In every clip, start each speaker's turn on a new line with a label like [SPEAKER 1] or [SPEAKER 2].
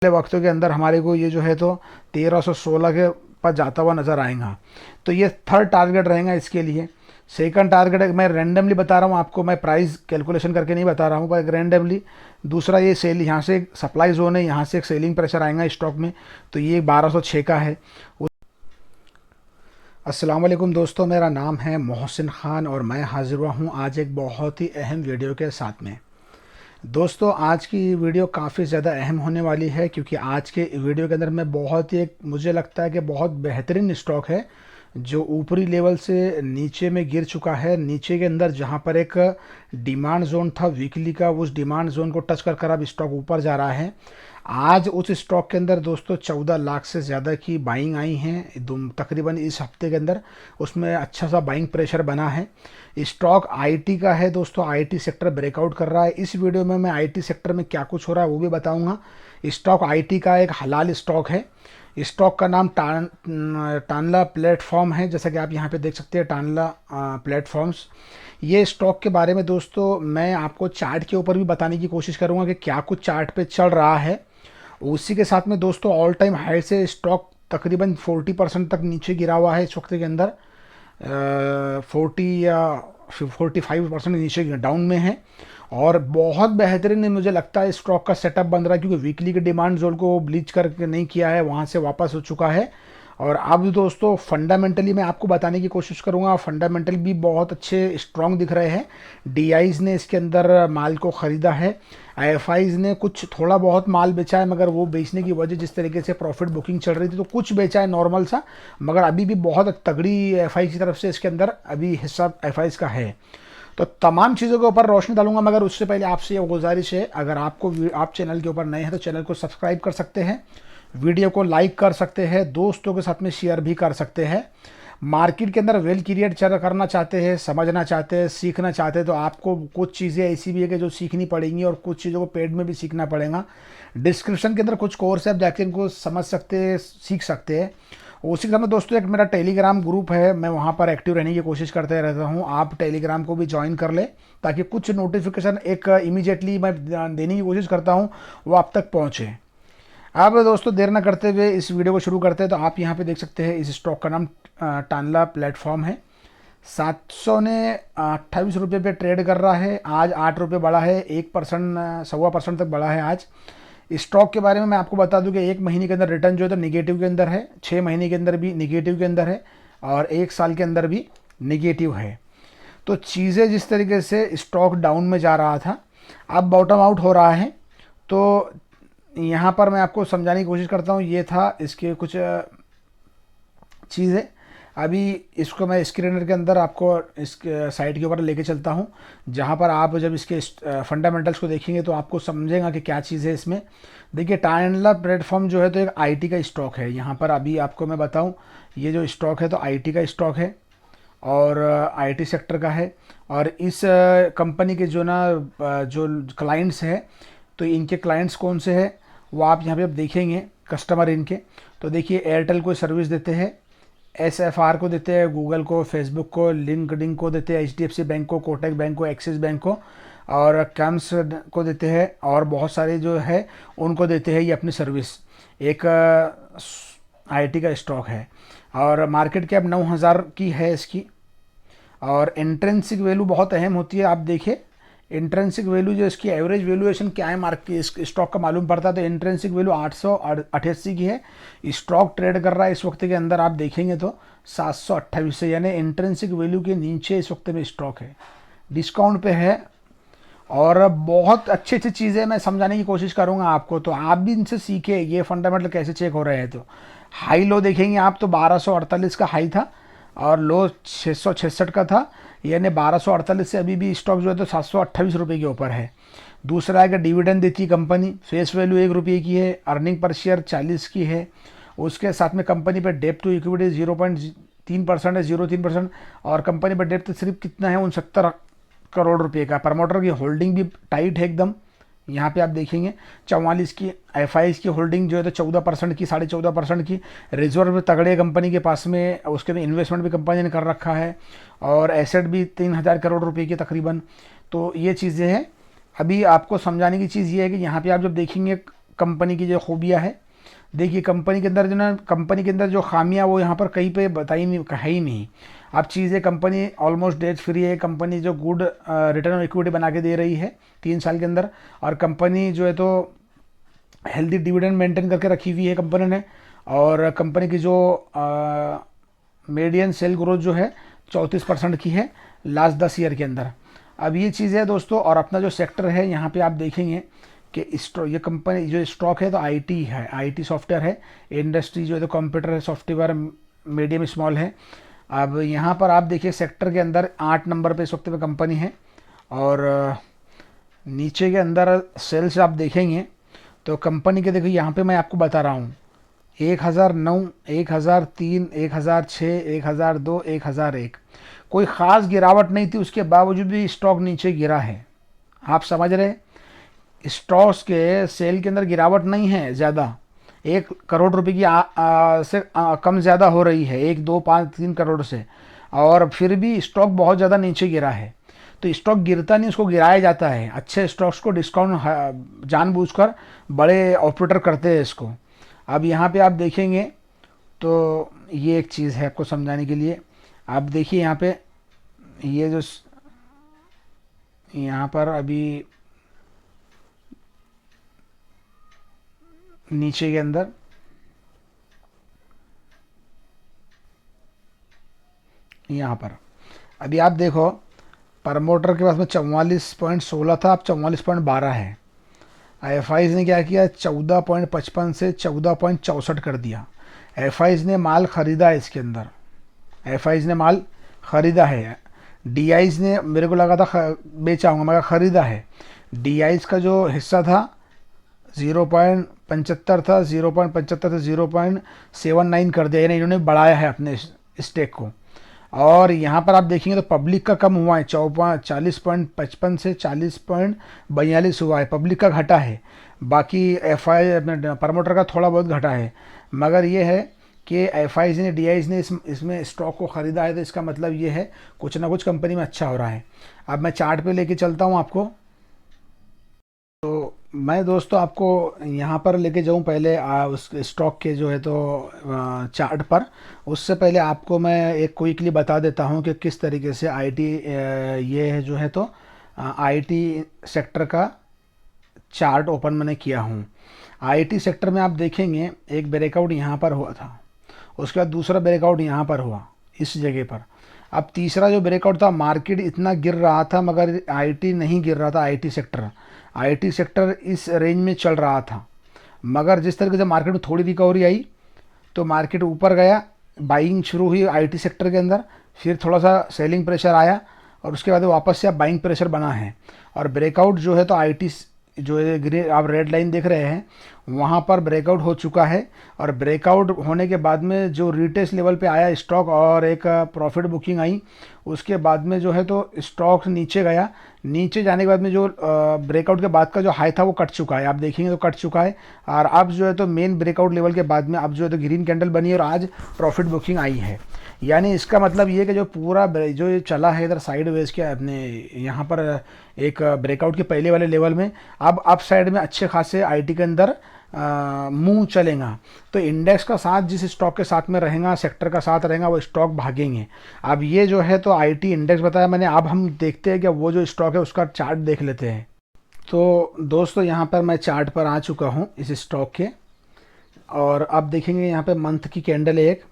[SPEAKER 1] वक्तों के अंदर हमारे को ये जो है तो 1316 के पास जाता हुआ नज़र आएगा। तो ये थर्ड टारगेट रहेगा इसके लिए। सेकंड टारगेट मैं रैंडमली बता रहा हूँ आपको, मैं प्राइस कैलकुलेशन करके नहीं बता रहा हूँ पर रैंडमली। दूसरा ये सेल यहाँ से सप्लाई जोन है, यहाँ से एक सेलिंग प्रेशर आएगा स्टॉक में, तो ये 1206 का है। अस्सलाम वालेकुम दोस्तों, मेरा नाम है मोहसिन ख़ान और मैं हाजिर हुआ हूँ आज एक बहुत ही अहम वीडियो के साथ में। दोस्तों आज की वीडियो काफ़ी ज़्यादा अहम होने वाली है क्योंकि आज के वीडियो के अंदर मैं बहुत ही एक मुझे लगता है कि बहुत बेहतरीन स्टॉक है जो ऊपरी लेवल से नीचे में गिर चुका है। नीचे के अंदर जहां पर एक डिमांड जोन था वीकली का, उस डिमांड जोन को टच कर कर अब स्टॉक ऊपर जा रहा है। आज उस स्टॉक के अंदर दोस्तों 14 लाख से ज़्यादा की बाइंग आई हैं तकरीबन इस हफ्ते के अंदर। उसमें अच्छा सा बाइंग प्रेशर बना है। स्टॉक आईटी का है दोस्तों, आईटी सेक्टर ब्रेकआउट कर रहा है। इस वीडियो में मैं आईटी सेक्टर में क्या कुछ हो रहा है वो भी बताऊंगा। स्टॉक आईटी का एक हलाल स्टॉक है। स्टॉक का नाम टानला प्लेटफॉर्म है, जैसा कि आप यहाँ पे देख सकते हैं टानला प्लेटफॉर्म्स। ये स्टॉक के बारे में दोस्तों मैं आपको चार्ट के ऊपर भी बताने की कोशिश करूँगा कि क्या कुछ चार्ट पे चल रहा है। उसी के साथ में दोस्तों ऑल टाइम हाई से स्टॉक तकरीबन 40% तक नीचे गिरा हुआ है इस वक्त के अंदर। 40 या 45% नीचे डाउन में है और बहुत बेहतरीन मुझे लगता है स्टॉक का सेटअप बन रहा है क्योंकि वीकली के डिमांड जोन को ब्लीच करके नहीं किया है, वहाँ से वापस हो चुका है। और अब दोस्तों फंडामेंटली मैं आपको बताने की कोशिश करूंगा, फंडामेंटल भी बहुत अच्छे स्ट्रॉन्ग दिख रहे हैं। डीआईज ने इसके अंदर माल को ख़रीदा है, आईएफआईज ने कुछ थोड़ा बहुत माल बेचा है, मगर वो बेचने की वजह जिस तरीके से प्रॉफिट बुकिंग चल रही थी तो कुछ बेचा है नॉर्मल सा, मगर अभी भी बहुत तगड़ी एफआई की तरफ से इसके अंदर अभी हिस्सा एफआईज का है। तो तमाम चीज़ों के ऊपर रोशनी डालूंगा, मगर उससे पहले आपसे ये गुजारिश है, अगर आप चैनल के ऊपर नए हैं तो चैनल को सब्सक्राइब कर सकते हैं, वीडियो को लाइक कर सकते हैं, दोस्तों के साथ में शेयर भी कर सकते हैं। मार्केट के अंदर वेल क्रिएट करना चाहते हैं, समझना चाहते हैं, सीखना चाहते हैं तो आपको कुछ चीज़ें ऐसी भी है कि जो सीखनी पड़ेंगी और कुछ चीज़ों को पेड में भी सीखना पड़ेगा। डिस्क्रिप्शन के अंदर कुछ कोर्स है, आप जाके इनको समझ सकते हैं, सीख सकते हैं। उसी के साथ में दोस्तों एक मेरा टेलीग्राम ग्रुप है, मैं वहाँ पर एक्टिव रहने की कोशिश करते रहता हूँ। आप टेलीग्राम को भी ज्वाइन कर लें ताकि कुछ नोटिफिकेशन एक इमीडिएटली मैं देने की कोशिश करता हूँ वो आप तक पहुँचे। अब दोस्तों देर न करते हुए इस वीडियो को शुरू करते हैं। तो आप यहाँ पे देख सकते हैं इस स्टॉक का नाम टानला प्लेटफॉर्म है। 728 रुपये पे ट्रेड कर रहा है। आज 8 रुपये बढ़ा है, 1% 1.25% तक बढ़ा है आज। स्टॉक के बारे में मैं आपको बता दूं कि एक महीने के अंदर रिटर्न जो है तो निगेटिव के अंदर है, 6 महीने के अंदर भी निगेटिव के अंदर है और 1 साल के अंदर भी निगेटिव है। तो चीज़ें जिस तरीके से स्टॉक डाउन में जा रहा था अब बॉटम आउट हो रहा है। तो यहाँ पर मैं आपको समझाने की कोशिश करता हूँ, ये था इसके कुछ चीज़ें। अभी इसको मैं स्क्रीनर के अंदर आपको इस साइट के ऊपर लेके चलता हूँ जहाँ पर आप जब इसके फंडामेंटल्स को देखेंगे तो आपको समझेगा कि क्या चीज़ है इसमें। देखिए टानला प्लेटफॉर्म जो है तो एक आईटी का स्टॉक है। यहाँ पर अभी आपको मैं बताऊँ, ये जो स्टॉक है तो आईटी का स्टॉक है और आईटी सेक्टर का है। और इस कंपनी के जो क्लाइंट्स हैं तो इनके क्लाइंट्स कौन से हैं वो आप यहाँ पे अब देखेंगे कस्टमर इनके। तो देखिए एयरटेल को सर्विस देते हैं, एसएफआर को देते हैं, गूगल को, फेसबुक को, लिंक्डइन को देते हैं, एचडीएफसी बैंक को, कोटक बैंक को, एक्सिस बैंक को और कैम्स को देते हैं और बहुत सारे जो है उनको देते हैं ये अपनी सर्विस। एक आईटी का स्टॉक है और मार्केट कैप 9000 की है इसकी। और इंट्रेंसिक वैल्यू बहुत अहम होती है। आप देखिए इंट्रेंसिक वैल्यू जो इसकी एवरेज वैल्यूएशन क्या है मार्केट इस स्टॉक का मालूम पड़ता है तो इंट्रेंसिक वैल्यू 888 की है। स्टॉक ट्रेड कर रहा है इस वक्त के अंदर आप देखेंगे तो 728 से, यानी इंट्रेंसिक वैल्यू के नीचे इस वक्त में स्टॉक है, डिस्काउंट पे है। और बहुत अच्छी अच्छी चीज़ें मैं समझाने की कोशिश करूंगा आपको, तो आप भी इनसे सीखे ये फंडामेंटल कैसे चेक हो रहे हैं। तो हाई लो देखेंगे आप तो 1248 का हाई था और लो 666 का था, यानी 1248 से अभी भी स्टॉक जो है तो 728 रुपये के ऊपर है। दूसरा है कि डिविडेंड देती है कंपनी, फेस वैल्यू 1 रुपये की है, अर्निंग पर शेयर 40 की है। उसके साथ में कंपनी पर डेप्ट टू इक्विटी 0.3% है, 0.3%। और कंपनी पर डेप्ट सिर्फ कितना है 69 करोड़ रुपये का। प्रमोटर की होल्डिंग भी टाइट है एकदम, यहाँ पे आप देखेंगे 44 की एफआईज की होल्डिंग जो है तो 14% की, 14.5% की। रिजर्व तगड़े कंपनी के पास में, उसके अंदर इन्वेस्टमेंट भी कंपनी ने कर रखा है और एसेट भी 3000 करोड़ रुपए की तकरीबन। तो ये चीज़ें हैं। अभी आपको समझाने की चीज़ ये है कि यहाँ पे आप जब देखेंगे कंपनी की जो खूबियाँ है, देखिए कंपनी के अंदर जो ना, कंपनी के अंदर जो खामियां वो यहाँ पर कहीं पे बताई नहीं, है ही नहीं। अब चीज़ें, कंपनी ऑलमोस्ट डेट फ्री है, कंपनी जो गुड रिटर्न ऑन इक्विटी बना के दे रही है 3 साल के अंदर, और कंपनी जो है तो हेल्दी डिविडेंड मेंटेन करके रखी हुई है कंपनी ने। और कंपनी की जो मीडियन सेल ग्रोथ जो है 34% की है लास्ट 10 ईयर के अंदर। अब ये चीज़ है दोस्तों। और अपना जो सेक्टर है यहाँ पे आप देखेंगे कि ये कंपनी जो स्टॉक है तो आईटी है, आईटी सॉफ्टवेयर है। इंडस्ट्री जो है तो कंप्यूटर है, सॉफ्टवेयर मीडियम स्मॉल है। अब यहाँ पर आप देखिए सेक्टर के अंदर 8 नंबर पे इस वक्त में कंपनी है। और नीचे के अंदर सेल्स आप देखेंगे तो कंपनी के, देखिए यहाँ पे मैं आपको बता रहा हूँ 1009, 1003, 1006, 1002, 1001, कोई ख़ास गिरावट नहीं थी, उसके बावजूद भी स्टॉक नीचे गिरा है। आप समझ रहे हैं, स्टॉक्स के सेल के अंदर गिरावट नहीं है ज़्यादा, 1 करोड़ रुपए की कम ज़्यादा हो रही है, 1, 2, 5, 3 करोड़ से, और फिर भी स्टॉक बहुत ज़्यादा नीचे गिरा है। तो स्टॉक गिरता नहीं, उसको गिराया जाता है। अच्छे स्टॉक्स को डिस्काउंट जानबूझकर बड़े ऑपरेटर करते हैं इसको। अब यहाँ पे आप देखेंगे तो ये एक चीज़ है आपको समझाने के लिए। आप देखिए यहाँ पे ये जो यहाँ पर अभी नीचे के अंदर यहाँ पर अभी आप देखो, प्रमोटर के पास में 44.16 था, अब 44.12 है। एफआईज ने क्या किया, 14.55 से 14.64 कर दिया। एफआईज ने माल ख़रीदा है इसके अंदर, एफआईज ने माल ख़रीदा है। डीआईज ने, मेरे को लगा था बेचा होगा, मगर ख़रीदा है। डीआईज का जो हिस्सा था 0.75 था, 0.75 से 0.79 कर दिया, यानी इन्होंने बढ़ाया है अपने स्टेक को। और यहाँ पर आप देखेंगे तो पब्लिक का कम हुआ है, 40.55 से 40.42 हुआ है, पब्लिक का घटा है। बाकी एफआई प्रमोटर का थोड़ा बहुत घटा है। मगर ये है कि एफआईज ने, डीआईज ने इसमें स्टॉक को ख़रीदा है, तो इसका मतलब ये है कुछ ना कुछ कंपनी में अच्छा हो रहा है। अब मैं चार्ट पे लेके चलता हूँ आपको। तो मैं दोस्तों आपको यहाँ पर लेके जाऊँ पहले उस स्टॉक के जो है तो चार्ट पर। उससे पहले आपको मैं एक क्विकली बता देता हूँ कि किस तरीके से आईटी ये है जो है तो आईटी सेक्टर का चार्ट ओपन मैंने किया हूँ। आईटी सेक्टर में आप देखेंगे एक ब्रेकआउट यहाँ पर हुआ था, उसके बाद दूसरा ब्रेकआउट यहाँ पर हुआ इस जगह पर। अब तीसरा जो ब्रेकआउट था, मार्केट इतना गिर रहा था मगर आईटी नहीं गिर रहा था। आईटी सेक्टर इस रेंज में चल रहा था, मगर जिस तरीके से मार्केट में थोड़ी रिकवरी आई तो मार्केट ऊपर गया, बाइंग शुरू हुई आईटी सेक्टर के अंदर, फिर थोड़ा सा सेलिंग प्रेशर आया और उसके बाद वापस से अब बाइंग प्रेशर बना है। और ब्रेकआउट जो है तो आईटी जो है ग्रीन, आप रेड लाइन देख रहे हैं, वहाँ पर ब्रेकआउट हो चुका है। और ब्रेकआउट होने के बाद में जो रिटेस्ट लेवल पे आया स्टॉक और एक प्रॉफिट बुकिंग आई, उसके बाद में जो है तो स्टॉक नीचे गया। नीचे जाने के बाद में जो ब्रेकआउट के बाद का जो हाई था वो कट चुका है, आप देखेंगे तो कट चुका है। और अब जो है तो मेन ब्रेकआउट लेवल के बाद में अब जो है तो ग्रीन कैंडल बनी है और आज प्रॉफिट बुकिंग आई है। यानी इसका मतलब ये कि जो पूरा जो ये चला है इधर साइड वेज के अपने यहाँ पर एक ब्रेकआउट के पहले वाले लेवल में, अब अप साइड में अच्छे खासे आईटी के अंदर मुंह चलेगा। तो इंडेक्स का साथ जिस स्टॉक के साथ में रहेगा, सेक्टर का साथ रहेगा, वो स्टॉक भागेंगे। अब ये जो है तो आईटी इंडेक्स बताया मैंने। अब हम देखते हैं कि वो जो स्टॉक है उसका चार्ट देख लेते हैं। तो दोस्तों यहाँ पर मैं चार्ट पर आ चुका हूँ इस स्टॉक के, और अब देखेंगे यहाँ पे मंथ की कैंडल एक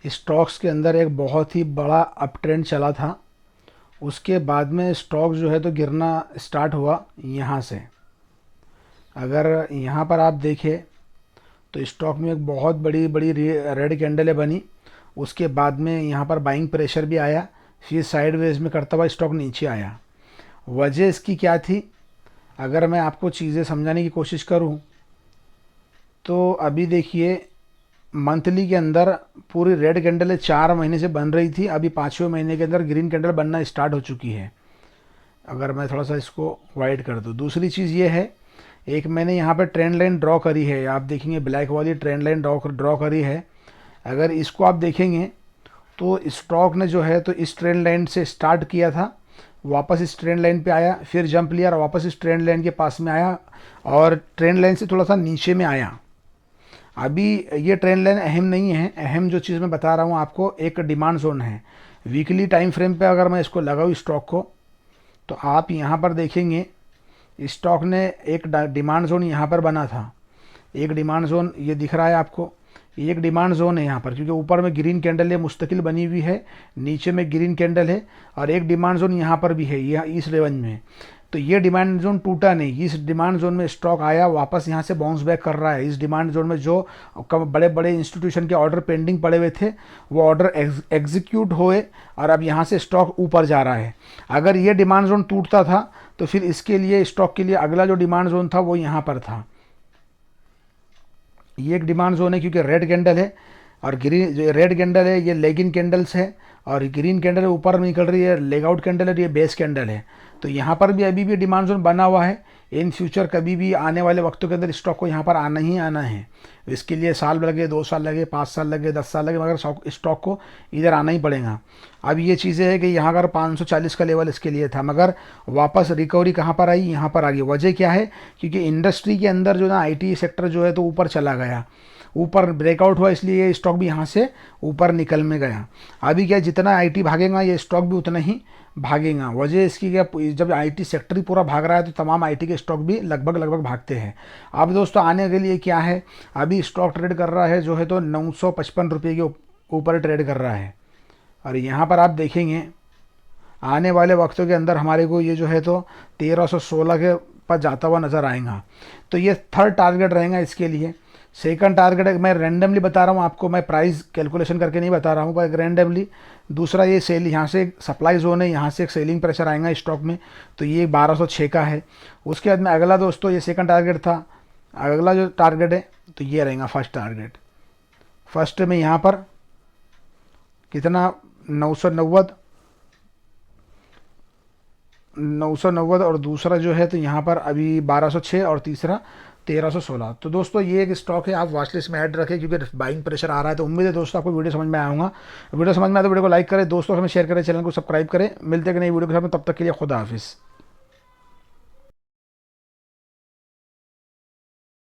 [SPEAKER 1] स्टॉक्स के अंदर एक बहुत ही बड़ा अप ट्रेंड चला था। उसके बाद में स्टॉक जो है तो गिरना स्टार्ट हुआ यहाँ से। अगर यहाँ पर आप देखें तो स्टॉक में एक बहुत बड़ी बड़ी रेड कैंडलें बनी। उसके बाद में यहाँ पर बाइंग प्रेशर भी आया, फिर साइडवेज में करता हुआ स्टॉक नीचे आया। वजह इसकी क्या थी, अगर मैं आपको चीज़ें समझाने की कोशिश करूँ तो अभी देखिए मंथली के अंदर पूरी रेड कैंडल 4 महीने से बन रही थी, अभी 5वें महीने के अंदर ग्रीन कैंडल बनना स्टार्ट हो चुकी है। अगर मैं थोड़ा सा इसको वाइड कर दूँ, दूसरी चीज़ ये है, एक मैंने यहाँ पर ट्रेंड लाइन ड्रॉ करी है, आप देखेंगे ब्लैक वाली ट्रेंड लाइन ड्रॉ करी है। अगर इसको आप देखेंगे तो स्टॉक ने जो है तो इस ट्रेंड लाइन से स्टार्ट किया था, वापस इस ट्रेंड लाइन पे आया, फिर जंप लिया और वापस इस ट्रेंड लाइन के पास में आया और ट्रेंड लाइन से थोड़ा सा नीचे में आया। अभी ये ट्रेंड लाइन अहम नहीं है, अहम जो चीज़ मैं बता रहा हूँ आपको एक डिमांड जोन है। वीकली टाइम फ्रेम पे अगर मैं इसको लगाऊँ स्टॉक को, तो आप यहाँ पर देखेंगे स्टॉक ने एक डिमांड जोन यहाँ पर बना था। एक डिमांड जोन ये दिख रहा है आपको, एक डिमांड जोन है यहाँ पर, क्योंकि ऊपर में ग्रीन कैंडल है मुस्तकिल बनी हुई है, नीचे में ग्रीन कैंडल है और एक डिमांड जोन यहाँ पर भी है, यह इस रेंज में। तो ये डिमांड जोन टूटा नहीं, इस डिमांड जोन में स्टॉक आया, वापस यहाँ से बाउंस बैक कर रहा है। इस डिमांड जोन में जो बड़े बड़े इंस्टीट्यूशन के ऑर्डर पेंडिंग पड़े हुए थे वो ऑर्डर एग्जीक्यूट हुए और अब यहाँ से स्टॉक ऊपर जा रहा है। अगर ये डिमांड जोन टूटता था तो फिर इसके लिए स्टॉक के लिए अगला जो डिमांड जोन था वो यहाँ पर था। ये एक डिमांड जोन है क्योंकि रेड कैंडल है और ग्रीन, जो रेड कैंडल है ये लेगिंग कैंडल्स है और ग्रीन कैंडल ऊपर में निकल रही है, लेग आउट कैंडल है, ये बेस कैंडल है। तो यहाँ पर भी अभी भी डिमांड जोन बना हुआ है। इन फ्यूचर कभी भी आने वाले वक्तों के अंदर स्टॉक को यहाँ पर आना ही आना है। इसके लिए साल लगे, 2 साल लगे, 5 साल लगे, 10 साल लगे, मगर स्टॉक को इधर आना ही पड़ेगा। अब ये चीज़ें है कि यहाँ अगर 540 का लेवल इसके लिए था, मगर वापस रिकवरी कहाँ पर आई, यहाँ पर आ गई। वजह क्या है, क्योंकि इंडस्ट्री के अंदर जो ना आईटी सेक्टर जो है तो ऊपर चला गया, ऊपर ब्रेकआउट हुआ, इसलिए ये स्टॉक भी यहाँ से ऊपर निकल में गया। अभी क्या, जितना आईटी भागेगा ये स्टॉक भी उतना ही भागेगा। वजह इसकी क्या, जब आईटी सेक्टर ही पूरा भाग रहा है तो तमाम आईटी के स्टॉक भी लगभग भागते हैं। अब दोस्तों आने के लिए क्या है, अभी स्टॉक ट्रेड कर रहा है जो है तो 955 रुपये के ऊपर ट्रेड कर रहा है और यहाँ पर आप देखेंगे आने वाले वक्तों के अंदर हमारे को ये जो है तो 1316 के पर जाता हुआ नज़र आएगा। तो ये थर्ड टारगेट रहेगा इसके लिए। सेकंड टारगेट मैं रैंडमली बता रहा हूँ आपको, मैं प्राइस कैलकुलेशन करके नहीं बता रहा हूँ, पर रैंडमली। दूसरा ये सेल, यहाँ से सप्लाई जोन है, यहाँ से एक सेलिंग प्रेशर आएगा स्टॉक में, तो ये 1206 का है। उसके बाद में अगला दोस्तों ये सेकंड टारगेट था, अगला जो टारगेट है तो ये रहेगा फर्स्ट टारगेट। फर्स्ट में यहाँ पर कितना, 990 और दूसरा जो है तो यहाँ पर अभी 1206 और तीसरा 1316। तो दोस्तों ये एक स्टॉक है, आप वॉच लिस्ट में ऐड रखें क्योंकि बाइंग प्रेशर आ रहा है। तो उम्मीद है दोस्तों आपको वीडियो समझ में आऊँगा। वीडियो समझ में आए तो वीडियो को लाइक करें, दोस्तों हमें शेयर करें, चैनल को सब्सक्राइब करें। मिलते हैं कि नई वीडियो के साथ में, तब तक के लिए खुदा हाफिज़।